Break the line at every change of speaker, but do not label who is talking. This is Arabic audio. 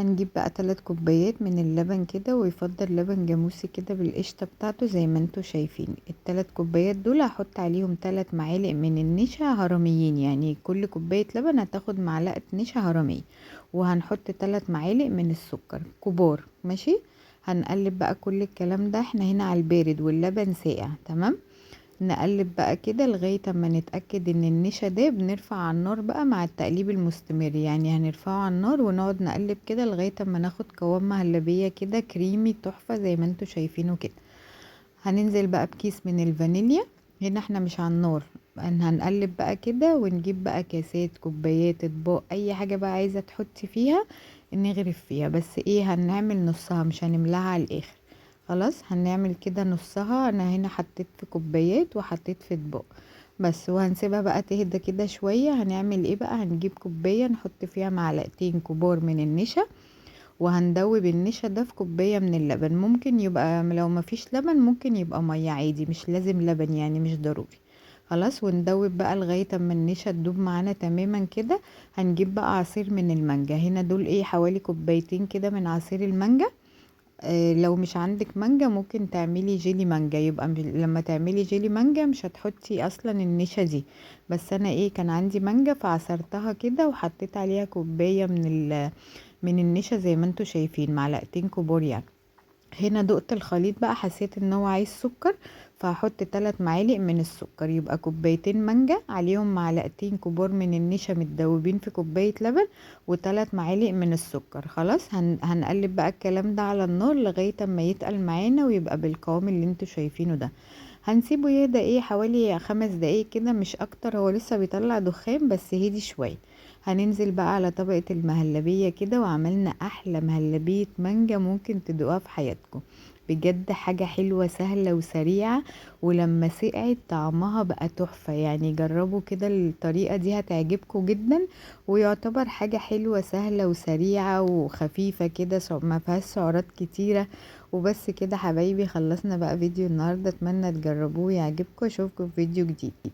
هنجيب بقى 3 كوبايات من اللبن كده، ويفضل لبن جاموسي كده بالقشطة بتاعته زي ما انتوا شايفين. ال3 كوبايات دول هحط عليهم 3 معالق من النشا هرميين، يعني كل كوباية لبن هتاخد معلقة نشا هرمية، وهنحط 3 معالق من السكر كبار. ماشي، هنقلب بقى كل الكلام ده، احنا هنا على البارد واللبن ساقع. تمام، نقلب بقى كده لغاية اما نتأكد ان النشا ده بنرفع على النار بقى مع التقليب المستمر، يعني هنرفعه على النار ونقعد نقلب كده لغاية اما ناخد قوام مهلبية كده كريمي تحفة زي ما انتوا شايفينه كده. هننزل بقى بكيس من الفانيليا، هنا احنا مش على النار، هنقلب بقى كده ونجيب بقى كاسات كوبايات اطباق اي حاجة بقى عايزة تحطي فيها نغرف فيها، بس ايه هنعمل نصها مش هنملاها على الاخر. خلاص هنعمل كده نصها، انا هنا حطيت في كوبايات وحطيت في اطباق بس، وهنسيبها بقى تهدى كده شوية. هنعمل ايه بقى، هنجيب كوباية نحط فيها معلقتين كبار من النشا، وهندوب النشا ده في كوباية من اللبن. ممكن يبقى لو مفيش لبن ممكن يبقى مية عادي، مش لازم لبن يعني، مش ضروري. خلاص، وندوب بقى لغاية اما النشا تدوب معانا تماما كده. هنجيب بقى عصير من المانجا، هنا دول ايه حوالي كوبايتين كده من عصير المانجا. لو مش عندك مانجا ممكن تعملي جيلي مانجا، يبقى لما تعملي جيلي مانجا مش هتحطي اصلا النشا دي. بس انا ايه كان عندي مانجا فعصرتها كده وحطيت عليها كوباية من النشا زي ما انتوا شايفين، معلقتين كبار يعني. هنا دقت الخليط بقى حسيت ان هو عايز سكر، فهحط 3 معالق من السكر، يبقى كوبايتين مانجا عليهم معلقتين كبار من النشا متدوبين في كوباية لبن، و3 معالق من السكر. خلاص هنقلب بقى الكلام ده على النار لغاية اما يتقل معانا ويبقى بالقوام اللي انتوا شايفينه ده. هنسيبه يهدى ايه حوالي 5 دقايق كده مش اكتر، هو لسه بيطلع دخان بس هدي شوية. هننزل بقى على طبقة المهلبية كده، وعملنا احلى مهلبية مانجا ممكن تدوقها في حياتكم. بجد حاجة حلوة سهلة وسريعة، ولما سقعت طعمها بقى تحفة، يعني جربوا كده الطريقة دي هتعجبكم جدا. ويعتبر حاجة حلوة سهلة وسريعة وخفيفة كده، ما فيهاش سعرات كتيرة. وبس كده حبايبي، خلصنا بقى فيديو النهاردة، اتمنى تجربوه يعجبكم، اشوفكم في فيديو جديد.